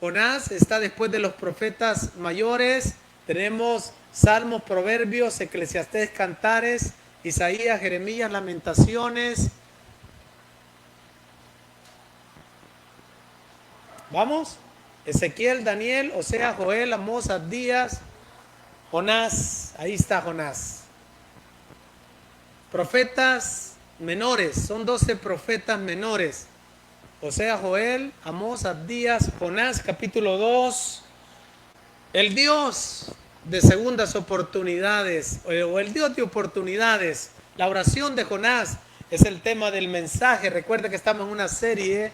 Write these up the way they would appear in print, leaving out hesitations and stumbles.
Jonás está después de los profetas mayores. Tenemos Salmos, Proverbios, Eclesiastés, Cantares, Isaías, Jeremías, Lamentaciones. ¿Vamos? Ezequiel, Daniel, Oseas, Joel, Amós, Abdías, Jonás. Ahí está Jonás. Profetas menores, son 12 profetas menores. Oseas, Joel, Amós, Abdías, Jonás, capítulo 2. El Dios de segundas oportunidades, o el Dios de oportunidades. La oración de Jonás es el tema del mensaje. Recuerda que estamos en una serie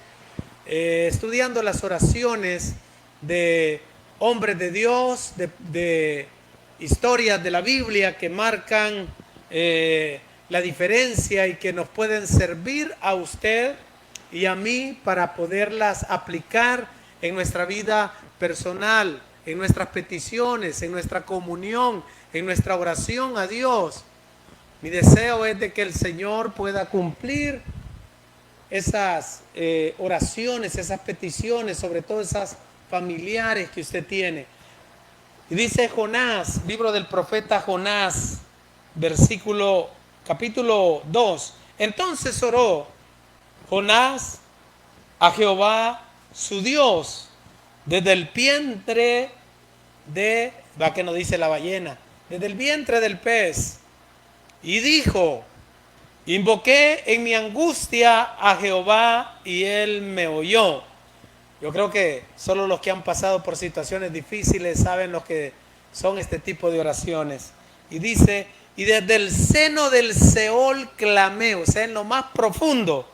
estudiando las oraciones de hombres de Dios, de historias de la Biblia que marcan la diferencia y que nos pueden servir a usted y a mí para poderlas aplicar en nuestra vida personal, en nuestras peticiones, en nuestra comunión, en nuestra oración a Dios. Mi deseo es de que el Señor pueda cumplir esas oraciones, esas peticiones, sobre todo esas familiares que usted tiene. Y dice Jonás, libro del profeta Jonás, capítulo 2. Entonces oró Jonás a Jehová su Dios desde el vientre de, va que no dice la ballena, desde el vientre del pez. Y dijo, invoqué en mi angustia a Jehová y él me oyó. Yo creo que solo los que han pasado por situaciones difíciles saben lo que son este tipo de oraciones. Y dice, y desde el seno del Seol clamé, o sea, en lo más profundo,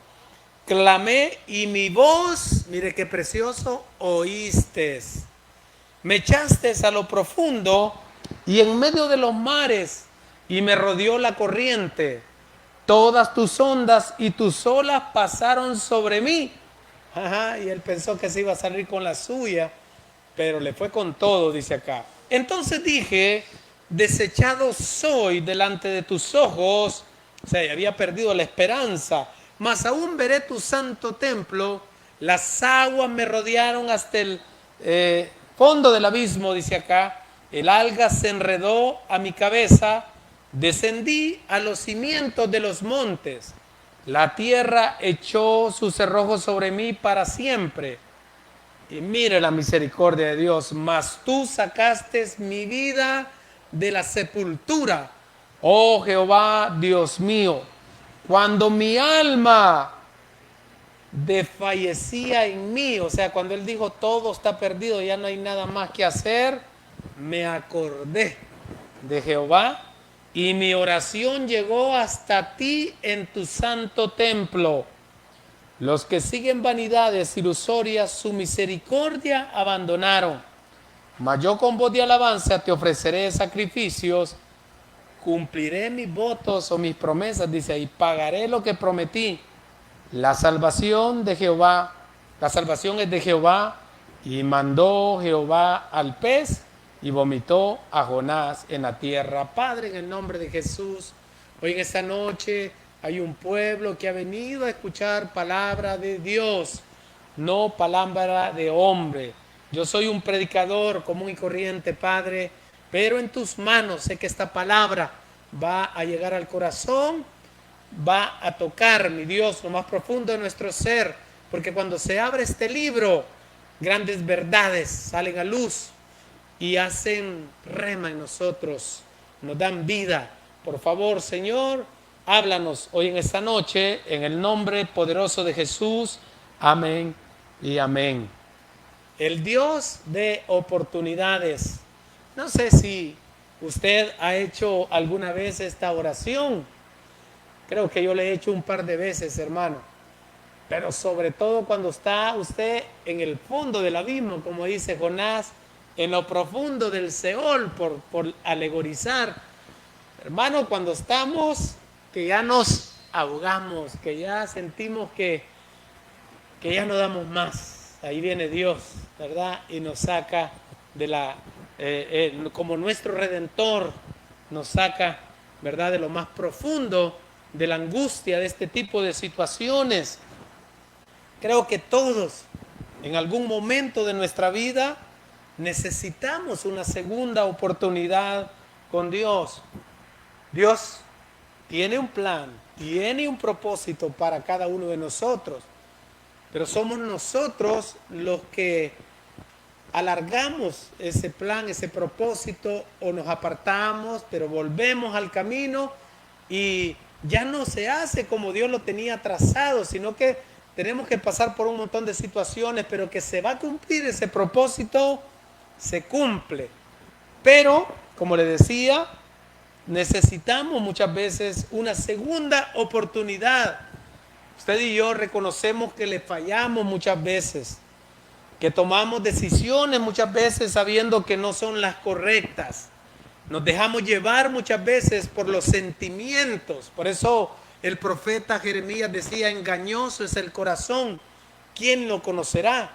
clamé y mi voz, mire qué precioso, oíste. Me echaste a lo profundo y en medio de los mares y me rodeó la corriente. Todas tus ondas y tus olas pasaron sobre mí. Ajá, y él pensó que se iba a salir con la suya, pero le fue con todo, dice acá. Entonces dije, desechado soy delante de tus ojos, o sea, había perdido la esperanza, mas aún veré tu santo templo, las aguas me rodearon hasta el fondo del abismo, dice acá, el alga se enredó a mi cabeza, descendí a los cimientos de los montes, la tierra echó sus cerrojos sobre mí para siempre. Y mire la misericordia de Dios, mas tú sacaste mi vida de la sepultura. Oh Jehová, Dios mío, cuando mi alma desfallecía en mí, o sea, cuando él dijo todo está perdido, ya no hay nada más que hacer, me acordé de Jehová y mi oración llegó hasta ti en tu santo templo. Los que siguen vanidades ilusorias, su misericordia abandonaron. Mas yo con voz de alabanza te ofreceré sacrificios, cumpliré mis votos o mis promesas, dice ahí, pagaré lo que prometí. La salvación de Jehová, la salvación es de Jehová, y mandó Jehová al pez y vomitó a Jonás en la tierra. Padre, en el nombre de Jesús, hoy en esta noche hay un pueblo que ha venido a escuchar palabra de Dios, no palabra de hombre. Yo soy un predicador común y corriente, Padre, pero en tus manos sé que esta palabra va a llegar al corazón, va a tocar, mi Dios, lo más profundo de nuestro ser, porque cuando se abre este libro, grandes verdades salen a luz y hacen rema en nosotros, nos dan vida. Por favor, Señor, háblanos hoy en esta noche, en el nombre poderoso de Jesús. Amén y amén. El Dios de oportunidades. No sé si usted ha hecho alguna vez esta oración. Creo que yo le he hecho un par de veces, hermano. Pero sobre todo cuando está usted en el fondo del abismo, como dice Jonás, en lo profundo del Seol, por alegorizar. Hermano, cuando estamos, que ya nos ahogamos, que ya sentimos que ya no damos más. Ahí viene Dios, ¿verdad? Y nos saca de como nuestro Redentor, nos saca, ¿verdad?, de lo más profundo, de la angustia de este tipo de situaciones. Creo que todos En algún momento de nuestra vida necesitamos una segunda oportunidad con Dios. Dios tiene un plan, tiene un propósito para cada uno de nosotros, pero somos nosotros los que alargamos ese plan, ese propósito, o nos apartamos, pero volvemos al camino y ya no se hace como Dios lo tenía trazado, sino que tenemos que pasar por un montón de situaciones, pero que se va a cumplir ese propósito, se cumple. Pero, como le decía, necesitamos muchas veces una segunda oportunidad. Usted y yo reconocemos que le fallamos muchas veces, que tomamos decisiones muchas veces sabiendo que no son las correctas. Nos dejamos llevar muchas veces por los sentimientos. Por eso el profeta Jeremías decía, engañoso es el corazón, ¿quién lo conocerá?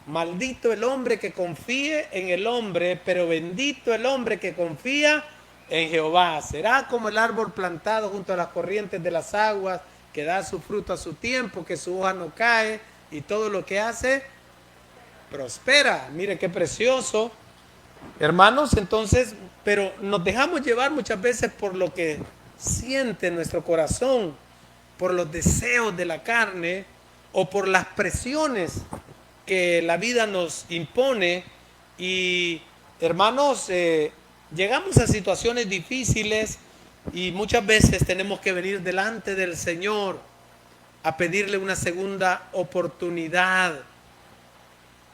Maldito el hombre que confíe en el hombre, pero bendito el hombre que confía en Jehová. Será como el árbol plantado junto a las corrientes de las aguas, que da su fruto a su tiempo, que su hoja no cae, y todo lo que hace prospera. Mire qué precioso, hermanos. Entonces, pero nos dejamos llevar muchas veces por lo que siente nuestro corazón, por los deseos de la carne o por las presiones que la vida nos impone. Y hermanos, llegamos a situaciones difíciles y muchas veces tenemos que venir delante del Señor a pedirle una segunda oportunidad.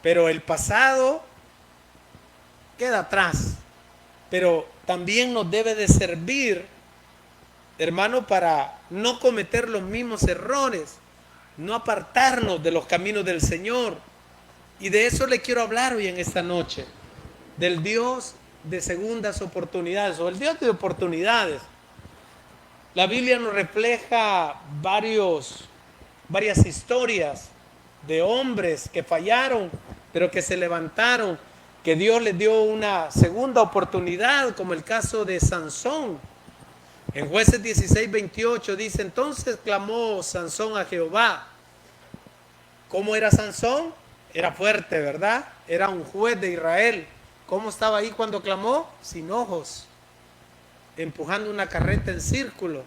Pero el pasado queda atrás, pero también nos debe de servir, hermano, para no cometer los mismos errores, no apartarnos de los caminos del Señor. Y de eso le quiero hablar hoy en esta noche, del Dios de segundas oportunidades, o el Dios de oportunidades. La Biblia nos refleja varias historias de hombres que fallaron, pero que se levantaron, que Dios les dio una segunda oportunidad, como el caso de Sansón. En Jueces 16:28 dice, entonces clamó Sansón a Jehová. ¿Cómo era Sansón? Era fuerte, ¿verdad? Era un juez de Israel. ¿Cómo estaba ahí cuando clamó? Sin ojos, empujando una carreta en círculo,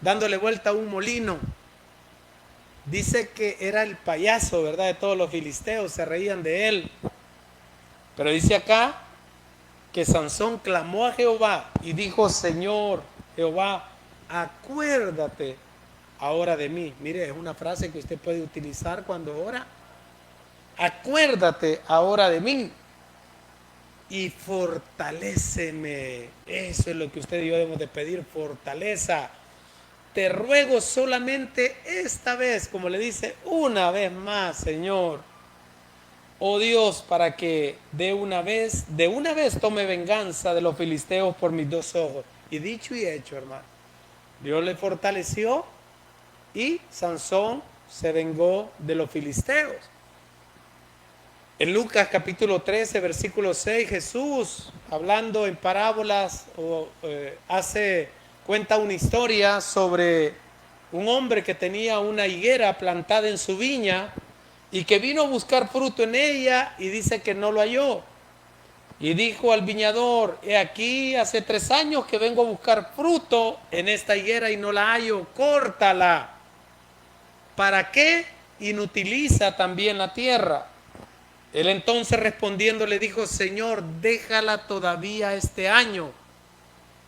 dándole vuelta a un molino. Dice que era el payaso, ¿verdad? De todos los filisteos, se reían de él. Pero dice acá que Sansón clamó a Jehová y dijo, Señor Jehová, acuérdate ahora de mí. Mire, es una frase que usted puede utilizar cuando ora. Acuérdate ahora de mí y fortaléceme. Eso es lo que usted y yo debemos de pedir, fortaleza. Te ruego solamente esta vez, como le dice, una vez más, Señor. Oh Dios, para que de una vez tome venganza de los filisteos por mis dos ojos. Y dicho y hecho, hermano. Dios le fortaleció y Sansón se vengó de los filisteos. En Lucas capítulo 13, versículo 6, Jesús, hablando en parábolas, cuenta una historia sobre un hombre que tenía una higuera plantada en su viña y que vino a buscar fruto en ella y dice que no lo halló. Y dijo al viñador, he aquí hace 3 años que vengo a buscar fruto en esta higuera y no la hallo, córtala. ¿Para qué inutiliza también la tierra? Él entonces respondiendo le dijo, Señor, déjala todavía este año,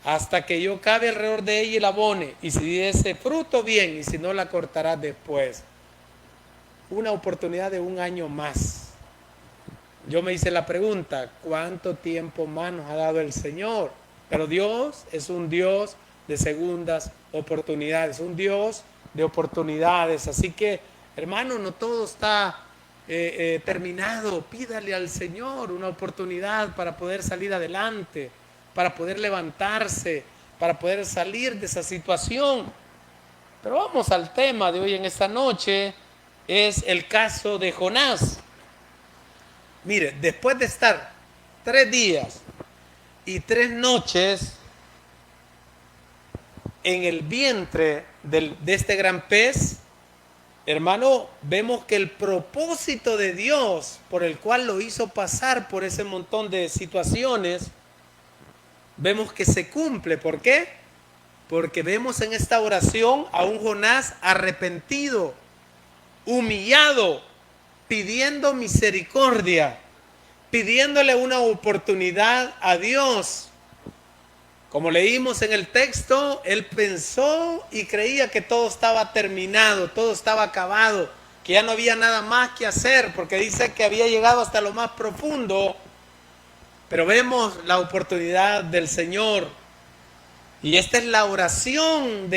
hasta que yo cabe alrededor de ella y la abone, y si diese fruto, bien, y si no, la cortarás después. Una oportunidad de 1 año más. Yo me hice la pregunta, ¿cuánto tiempo más nos ha dado el Señor? Pero Dios es un Dios de segundas oportunidades, un Dios de oportunidades. Así que, hermano, no todo está terminado. Pídale al Señor una oportunidad para poder salir adelante, para poder levantarse, para poder salir de esa situación. Pero vamos al tema de hoy en esta noche, es el caso de Jonás. Mire, después de estar 3 días y 3 noches en el vientre de este gran pez, hermano, vemos que el propósito de Dios por el cual lo hizo pasar por ese montón de situaciones, vemos que se cumple. ¿Por qué? Porque vemos en esta oración a un Jonás arrepentido, humillado, pidiendo misericordia, pidiéndole una oportunidad a Dios. Como leímos en el texto, él pensó y creía que todo estaba terminado, todo estaba acabado, que ya no había nada más que hacer, porque dice que había llegado hasta lo más profundo. Pero vemos la oportunidad del Señor. Y esta es la oración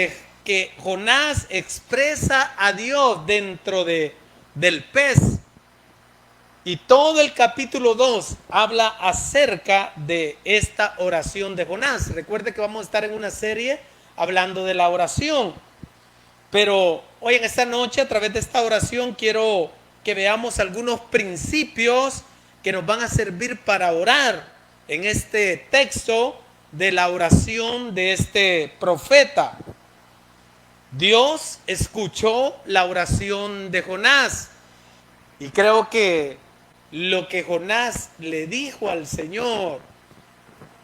que Jonás expresa a Dios dentro del pez. Y todo el capítulo 2 habla acerca de esta oración de Jonás. Recuerde que vamos a estar en una serie hablando de la oración. Pero hoy en esta noche, a través de esta oración, quiero que veamos algunos principios que nos van a servir para orar en este texto de la oración de este profeta. Dios escuchó la oración de Jonás y creo que lo que Jonás le dijo al Señor,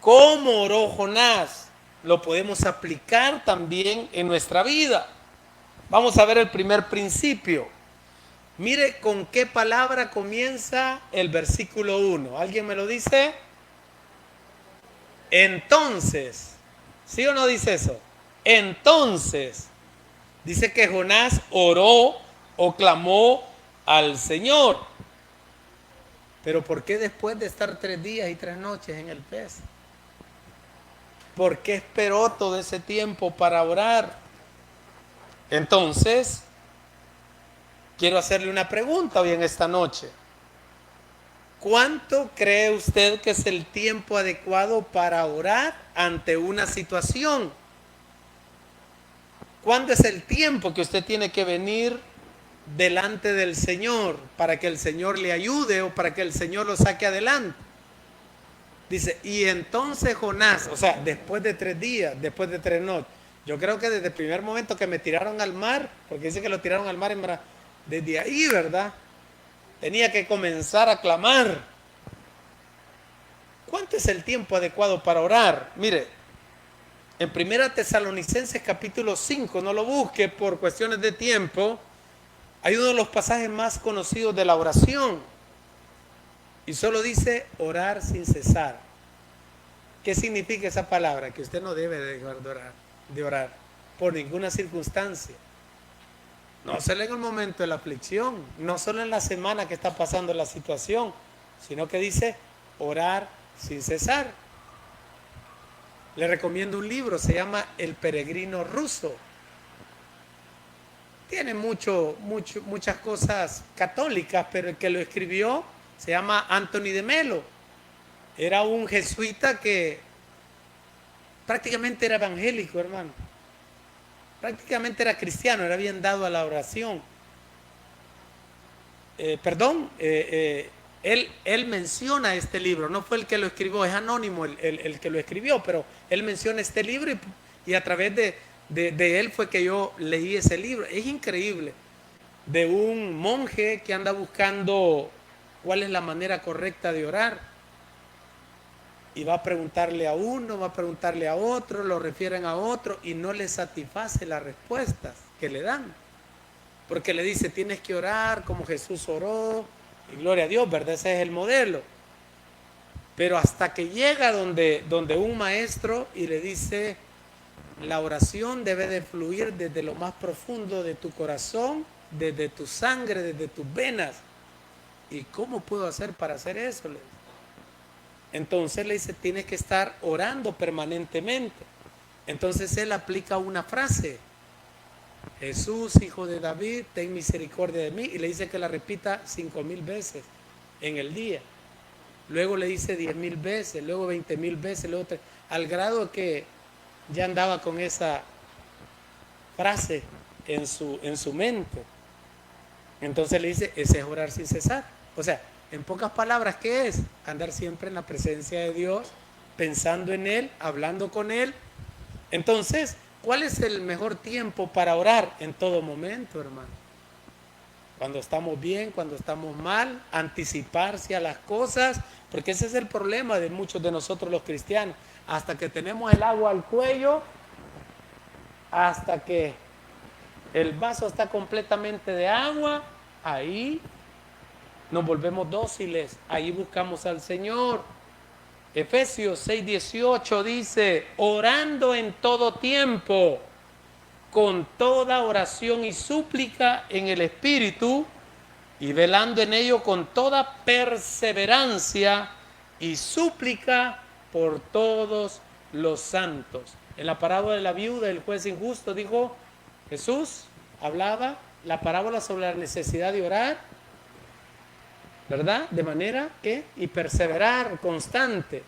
cómo oró Jonás, lo podemos aplicar también en nuestra vida. Vamos a ver el primer principio. Mire con qué palabra comienza el versículo 1. ¿Alguien me lo dice? Entonces, ¿sí o no dice eso? Entonces, dice que Jonás oró o clamó al Señor. Pero ¿por qué después de estar 3 días y 3 noches en el pez? ¿Por qué esperó todo ese tiempo para orar? Entonces, quiero hacerle una pregunta hoy en esta noche. ¿Cuánto cree usted que es el tiempo adecuado para orar ante una situación? ¿Cuándo es el tiempo que usted tiene que venir delante del Señor para que el Señor le ayude o para que el Señor lo saque adelante? Dice, y entonces Jonás, o sea, después de 3 días, después de 3 noches, yo creo que desde el primer momento que me tiraron al mar, porque dice que lo tiraron al mar, desde ahí, ¿verdad? Tenía que comenzar a clamar. ¿Cuánto es el tiempo adecuado para orar? Mire, en 1 Tesalonicenses capítulo 5, no lo busque por cuestiones de tiempo, hay uno de los pasajes más conocidos de la oración. Y solo dice orar sin cesar. ¿Qué significa esa palabra? Que usted no debe dejar de orar por ninguna circunstancia. No solo en el momento de la aflicción, no solo en la semana que está pasando la situación, sino que dice orar sin cesar. Le recomiendo un libro, se llama El peregrino ruso. Tiene muchas cosas católicas, pero el que lo escribió se llama Anthony de Melo. Era un jesuita que prácticamente era evangélico, hermano. Prácticamente era cristiano, era bien dado a la oración. Él menciona este libro, no fue el que lo escribió, es anónimo el que lo escribió, pero él menciona este libro y a través de él fue que yo leí ese libro. Es increíble, de un monje que anda buscando cuál es la manera correcta de orar. Y va a preguntarle a uno, va a preguntarle a otro, lo refieren a otro y no le satisface las respuestas que le dan. Porque le dice, tienes que orar como Jesús oró, y gloria a Dios, ¿verdad? Ese es el modelo. Pero hasta que llega donde un maestro y le dice, la oración debe de fluir desde lo más profundo de tu corazón, desde tu sangre, desde tus venas. ¿Y cómo puedo hacer para hacer eso? Entonces le dice, tienes que estar orando permanentemente. Entonces él aplica una frase, Jesús, hijo de David, ten misericordia de mí, y le dice que la repita 5,000 veces en el día. Luego le dice 10,000 veces, luego 20,000 veces, luego al grado que ya andaba con esa frase en su mente. Entonces le dice, ese es orar sin cesar. O sea, en pocas palabras, ¿qué es? Andar siempre en la presencia de Dios, pensando en Él, hablando con Él. Entonces, ¿cuál es el mejor tiempo para orar? En todo momento, hermano. Cuando estamos bien, cuando estamos mal, anticiparse a las cosas, porque ese es el problema de muchos de nosotros los cristianos. Hasta que tenemos el agua al cuello, hasta que el vaso está completamente de agua, ahí nos volvemos dóciles, ahí buscamos al Señor. Efesios 6:18 dice, orando en todo tiempo, con toda oración y súplica en el Espíritu, y velando en ello con toda perseverancia y súplica por todos los santos. En la parábola de la viuda del juez injusto dijo, Jesús hablaba la parábola sobre la necesidad de orar, ¿verdad? De manera que, y perseverar constante.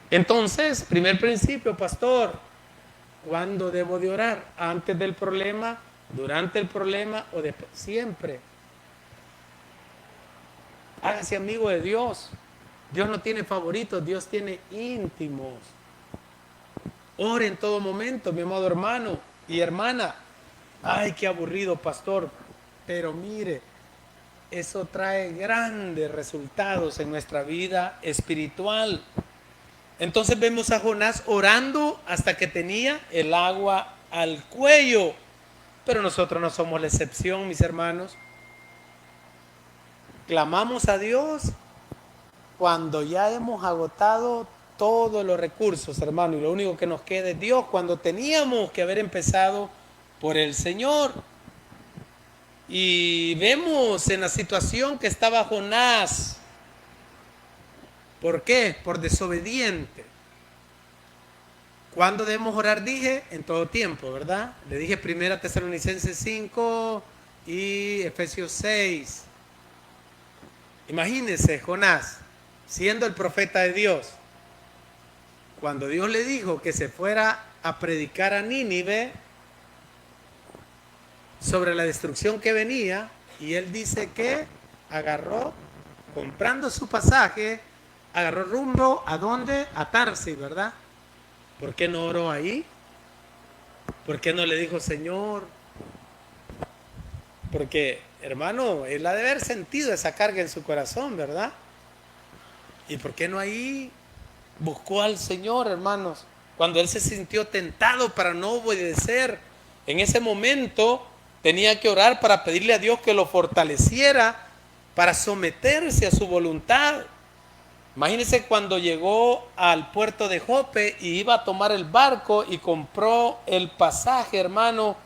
Entonces, primer principio, pastor, ¿cuándo debo de orar? ¿Antes del problema, durante el problema o después? Siempre. Hágase amigo de Dios. Dios no tiene favoritos, Dios tiene íntimos. Ore en todo momento, mi amado hermano y hermana. Ay, qué aburrido, pastor. Pero mire, eso trae grandes resultados en nuestra vida espiritual. Entonces vemos a Jonás orando hasta que tenía el agua al cuello. Pero nosotros no somos la excepción, mis hermanos. Clamamos a Dios cuando ya hemos agotado todos los recursos, hermano, y lo único que nos queda es Dios, cuando teníamos que haber empezado por el Señor. Y vemos en la situación que estaba Jonás. ¿Por qué? Por desobediente. ¿Cuándo debemos orar? Dije, en todo tiempo, ¿verdad? Le dije 1 Tesalonicenses 5 y Efesios 6. Imagínense, Jonás, siendo el profeta de Dios, cuando Dios le dijo que se fuera a predicar a Nínive sobre la destrucción que venía, y él dice que agarró, comprando su pasaje, agarró rumbo, ¿a dónde? A Tarsis, ¿verdad? ¿Por qué no oró ahí? ¿Por qué no le dijo, Señor? Porque, hermano, él ha de haber sentido esa carga en su corazón, ¿verdad? ¿Y por qué no ahí buscó al Señor, hermanos? Cuando él se sintió tentado para no obedecer, en ese momento tenía que orar para pedirle a Dios que lo fortaleciera para someterse a su voluntad. Imagínense cuando llegó al puerto de Jope y iba a tomar el barco y compró el pasaje, hermano.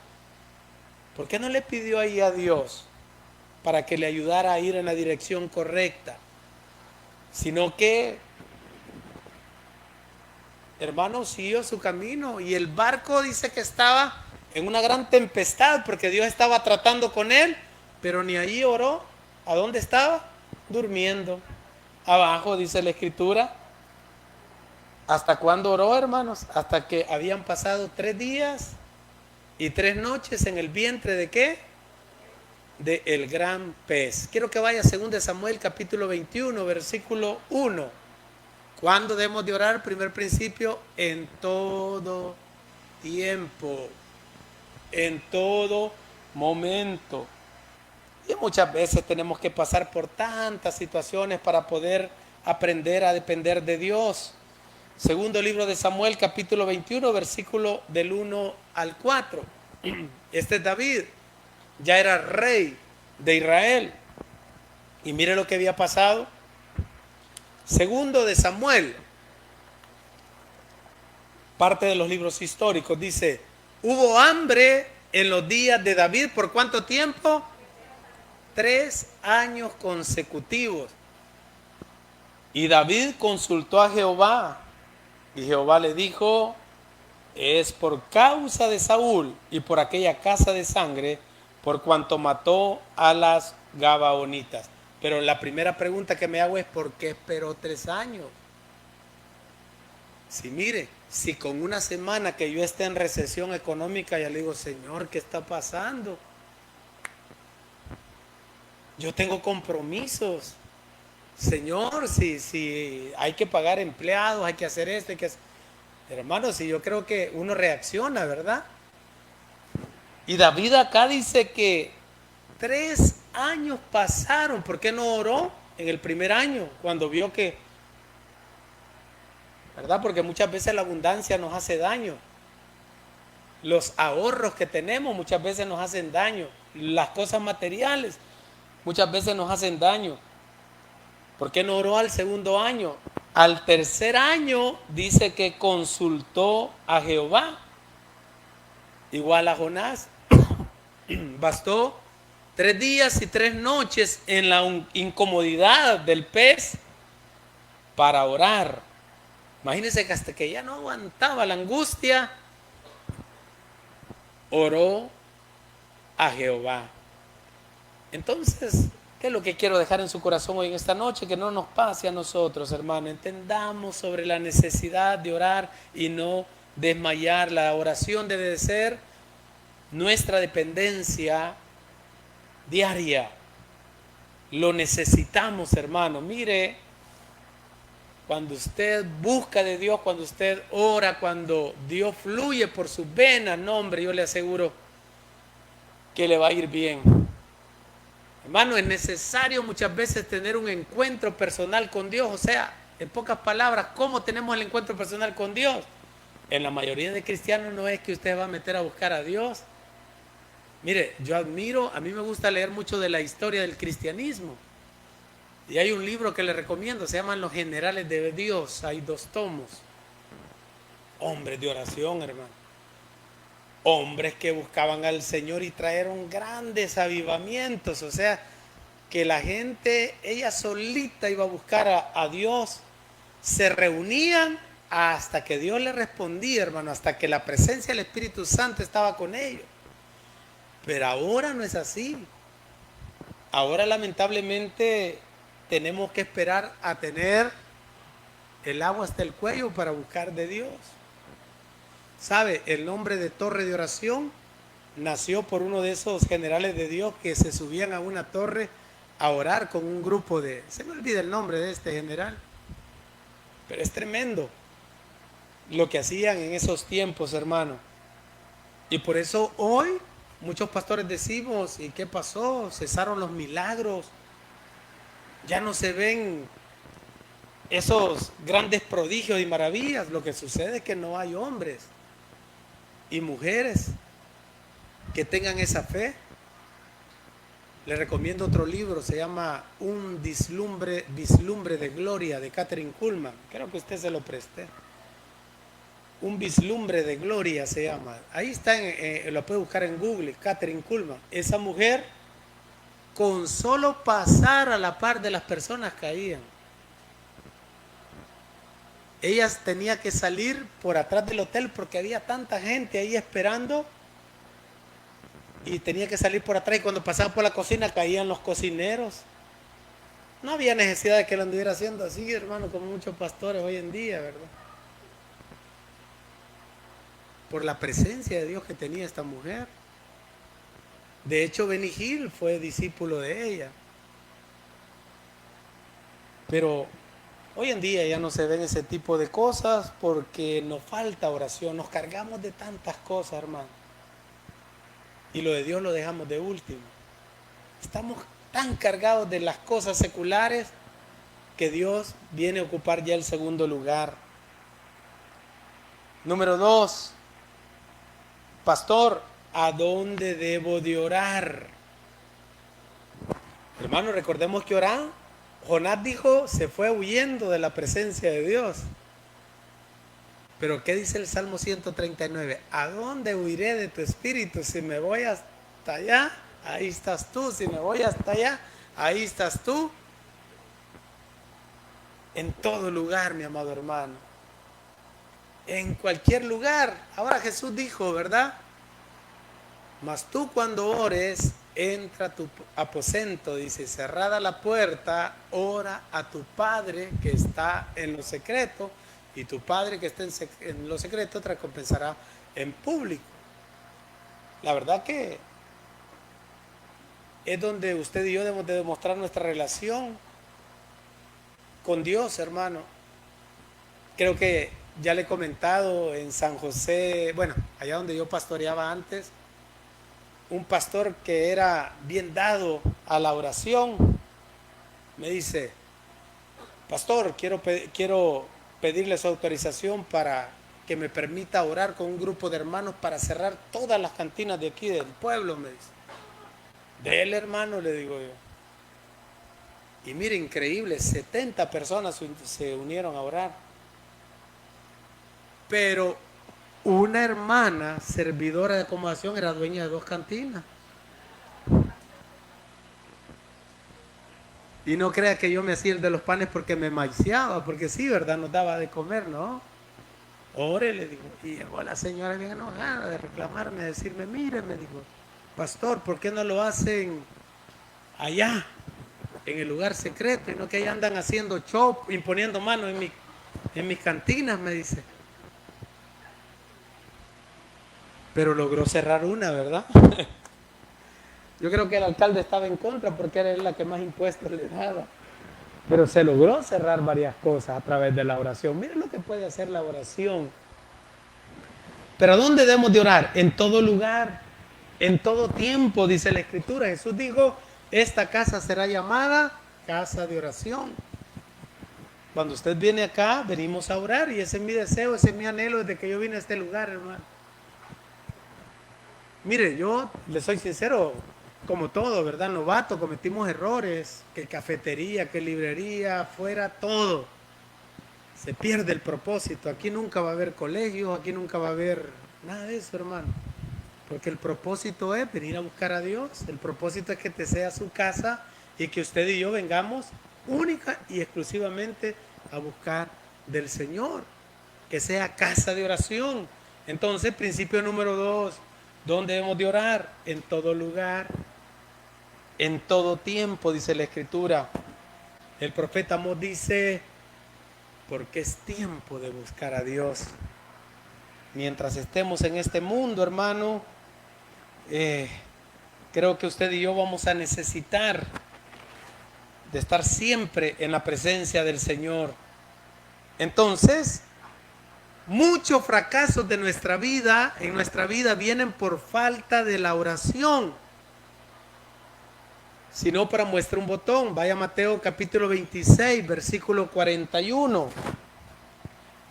¿Por qué no le pidió ahí a Dios para que le ayudara a ir en la dirección correcta? Sino que, hermano, siguió su camino y el barco dice que estaba en una gran tempestad porque Dios estaba tratando con él, pero ni ahí oró. ¿A dónde estaba? Durmiendo. Abajo, dice la Escritura. ¿Hasta cuándo oró, hermanos? Hasta que habían pasado 3 días y 3 noches en el vientre ¿de qué? De el gran pez. Quiero que vaya a 2 Samuel capítulo 21, versículo 1. ¿Cuándo debemos de orar? Primer principio, en todo tiempo, en todo momento. Y muchas veces tenemos que pasar por tantas situaciones para poder aprender a depender de Dios. Segundo libro de Samuel, capítulo 21, versículo del 1 al 4. Este es David, ya era rey de Israel. Y mire lo que había pasado. Segundo de Samuel, parte de los libros históricos, dice, hubo hambre en los días de David, ¿por cuánto tiempo? 3 años consecutivos. Y David consultó a Jehová, y Jehová le dijo, es por causa de Saúl y por aquella casa de sangre, por cuanto mató a las gabaonitas. Pero la primera pregunta que me hago es, ¿por qué esperó 3 años? Si mire, si con una semana que yo esté en recesión económica, ya le digo, Señor, ¿qué está pasando? Yo tengo compromisos. Señor, si hay que pagar empleados, hay que hacer esto, hay que hacer... Hermanos, si yo creo que uno reacciona, ¿verdad? Y David acá dice que 3 años pasaron. ¿Por qué no oró en el primer año cuando vio que, verdad? Porque muchas veces la abundancia nos hace daño. Los ahorros que tenemos muchas veces nos hacen daño. Las cosas materiales muchas veces nos hacen daño. ¿Por qué no oró al segundo año? Al tercer año dice que consultó a Jehová. Igual a Jonás. Bastó 3 días y 3 noches en la incomodidad del pez para orar. Imagínense que hasta que ya no aguantaba la angustia, oró a Jehová. Entonces, ¿qué es lo que quiero dejar en su corazón hoy en esta noche? Que no nos pase a nosotros, hermano. Entendamos sobre la necesidad de orar y no desmayar. La oración debe de ser nuestra dependencia diaria. Lo necesitamos, hermano. Mire, cuando usted busca de Dios, cuando usted ora, cuando Dios fluye por sus venas, no, hombre, yo le aseguro que le va a ir bien. Hermano, es necesario muchas veces tener un encuentro personal con Dios. O sea, en pocas palabras, ¿cómo tenemos el encuentro personal con Dios? En la mayoría de cristianos no es que usted va a meter a buscar a Dios. Mire, yo admiro, a mí me gusta leer mucho de la historia del cristianismo. Y hay un libro que le recomiendo, se llaman Los Generales de Dios. Hay 2 tomos. Hombres de oración, hermano. Hombres que buscaban al Señor y trajeron grandes avivamientos. O sea, que la gente, ella solita iba a buscar a Dios. Se reunían hasta que Dios le respondía, hermano, hasta que la presencia del Espíritu Santo estaba con ellos. Pero ahora no es así. Ahora lamentablemente tenemos que esperar a tener el agua hasta el cuello para buscar de Dios. ¿Sabe? El nombre de torre de oración nació por uno de esos generales de Dios que se subían a una torre a orar con un grupo de... Se me olvida el nombre de este general. Pero es tremendo lo que hacían en esos tiempos, hermano. Y por eso hoy muchos pastores decimos, ¿y qué pasó? Cesaron los milagros. Ya no se ven esos grandes prodigios y maravillas. Lo que sucede es que no hay hombres y mujeres que tengan esa fe. Les recomiendo otro libro, se llama Un vislumbre de gloria, de Kathryn Kuhlman. Creo que usted se lo presté. Un vislumbre de gloria se llama. Ahí está, lo puede buscar en Google, Kathryn Kuhlman. Esa mujer, con solo pasar a la par de las personas caían. Ella tenía que salir por atrás del hotel porque había tanta gente ahí esperando. Y tenía que salir por atrás y cuando pasaba por la cocina caían los cocineros. No había necesidad de que lo anduviera haciendo así, hermano, como muchos pastores hoy en día, ¿verdad? Por la presencia de Dios que tenía esta mujer. De hecho, Benny Hill fue discípulo de ella. Pero hoy en día ya no se ven ese tipo de cosas porque nos falta oración, nos cargamos de tantas cosas, hermano. Y lo de Dios lo dejamos de último. Estamos tan cargados de las cosas seculares que Dios viene a ocupar ya el segundo lugar. Número 2, pastor, ¿a dónde debo de orar? Hermano, recordemos que Jonás dijo, se fue huyendo de la presencia de Dios. Pero ¿qué dice el Salmo 139? ¿A dónde huiré de tu espíritu? Si me voy hasta allá, ahí estás tú. Si me voy hasta allá, ahí estás tú. En todo lugar, mi amado hermano. En cualquier lugar. Ahora Jesús dijo, ¿verdad? Mas tú cuando ores, entra a tu aposento, dice, cerrada la puerta, ora a tu Padre que está en lo secreto. Y tu Padre que está en lo secreto te recompensará en público. La verdad que es donde usted y yo debemos de demostrar nuestra relación con Dios, hermano. Creo que ya le he comentado en San José, bueno, allá donde yo pastoreaba antes, un pastor que era bien dado a la oración, me dice: pastor, quiero pedirle su autorización para que me permita orar con un grupo de hermanos para cerrar todas las cantinas de aquí del pueblo, me dice. Dele, hermano, le digo yo. Y mire, increíble, 70 personas se unieron a orar. Pero una hermana servidora de acomodación era dueña de 2 cantinas. Y no crea que yo me hacía el de los panes porque me maiciaba, porque sí, ¿verdad? Nos daba de comer, ¿no? Ore, le digo. Y llegó la señora bien enojada de reclamarme, de decirme: mire, me dijo, pastor, ¿por qué no lo hacen allá, en el lugar secreto? Y no que ahí andan haciendo show, imponiendo manos en mis cantinas, me dice. Pero logró cerrar una, ¿verdad? Yo creo que el alcalde estaba en contra porque era la que más impuestos le daba. Pero se logró cerrar varias cosas a través de la oración. Miren lo que puede hacer la oración. Pero ¿dónde debemos de orar? En todo lugar, en todo tiempo, dice la Escritura. Jesús dijo: esta casa será llamada casa de oración. Cuando usted viene acá, venimos a orar, y ese es mi deseo, ese es mi anhelo desde que yo vine a este lugar, hermano. Mire, yo le soy sincero, como todo, ¿verdad? Novato, cometimos errores, que cafetería, que librería, fuera, todo. Se pierde el propósito. Aquí nunca va a haber colegios, aquí nunca va a haber nada de eso, hermano. Porque el propósito es venir a buscar a Dios. El propósito es que te sea su casa y que usted y yo vengamos única y exclusivamente a buscar del Señor. Que sea casa de oración. Entonces, principio número 2, ¿dónde debemos de orar? En todo lugar, en todo tiempo, dice la Escritura. El profeta Amós dice: porque es tiempo de buscar a Dios. Mientras estemos en este mundo, hermano, creo que usted y yo vamos a necesitar de estar siempre en la presencia del Señor. Entonces, muchos fracasos de nuestra vida, en nuestra vida, vienen por falta de la oración. Si no, para muestra un botón, vaya a Mateo capítulo 26, versículo 41.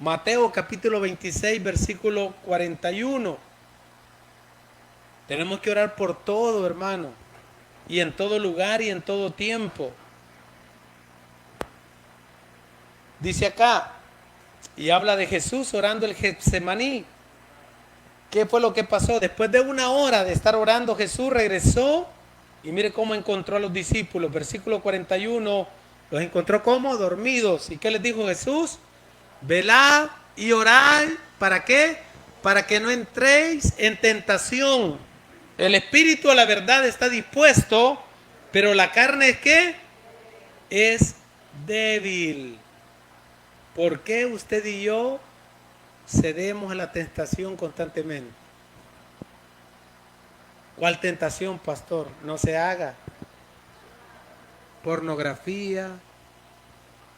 Mateo capítulo 26, versículo 41. Tenemos que orar por todo, hermano, y en todo lugar y en todo tiempo. Dice acá, y habla de Jesús orando el Getsemaní. ¿Qué fue lo que pasó? Después de 1 hora de estar orando, Jesús regresó y mire cómo encontró a los discípulos. Versículo 41, los encontró como dormidos. ¿Y qué les dijo Jesús? Velad y orad. ¿Para qué? Para que no entréis en tentación. El espíritu a la verdad está dispuesto, pero la carne es ¿qué? Es débil. ¿Por qué usted y yo cedemos a la tentación constantemente? ¿Cuál tentación, pastor? No se haga. Pornografía,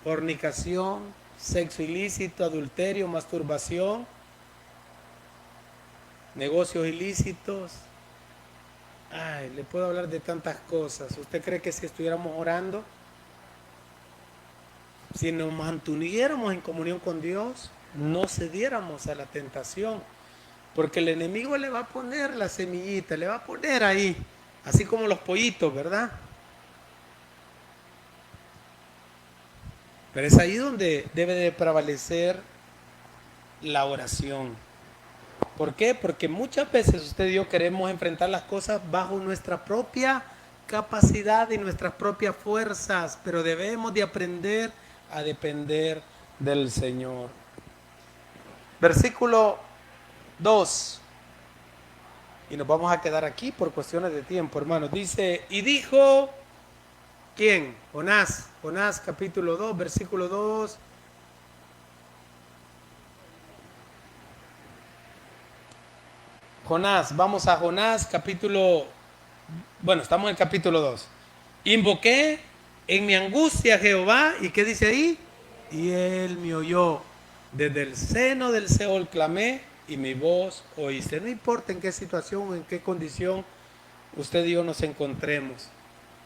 fornicación, sexo ilícito, adulterio, masturbación, negocios ilícitos. Ay, le puedo hablar de tantas cosas. ¿Usted cree que si estuviéramos orando, si nos mantuviéramos en comunión con Dios, no cediéramos a la tentación? Porque el enemigo le va a poner la semillita, le va a poner ahí, así como los pollitos, ¿verdad? Pero es ahí donde debe de prevalecer la oración. ¿Por qué? Porque muchas veces usted y yo queremos enfrentar las cosas bajo nuestra propia capacidad y nuestras propias fuerzas, pero debemos de aprender a depender del Señor. Versículo 2. Y nos vamos a quedar aquí por cuestiones de tiempo, hermanos. Dice, y dijo, ¿quién? Jonás. Jonás capítulo 2, versículo 2. Jonás, vamos a Jonás capítulo, bueno, estamos en el capítulo 2. Invoqué en mi angustia a Jehová, ¿y qué dice ahí? Y él me oyó. Desde el seno del Seol clamé y mi voz oíste. No importa en qué situación, en qué condición usted y yo nos encontremos.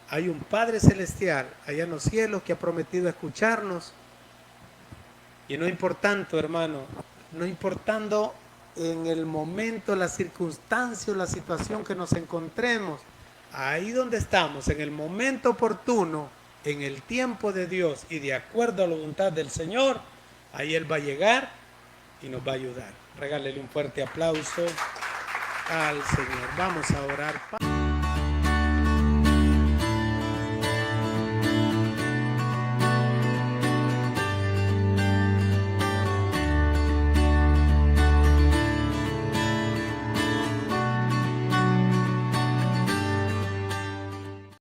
Hay un Padre Celestial allá en los cielos que ha prometido escucharnos. Y no importando, hermano, no importando en el momento, la circunstancia o la situación que nos encontremos, ahí donde estamos, en el momento oportuno, en el tiempo de Dios y de acuerdo a la voluntad del Señor, ahí Él va a llegar y nos va a ayudar. Regálele un fuerte aplauso al Señor. Vamos a orar.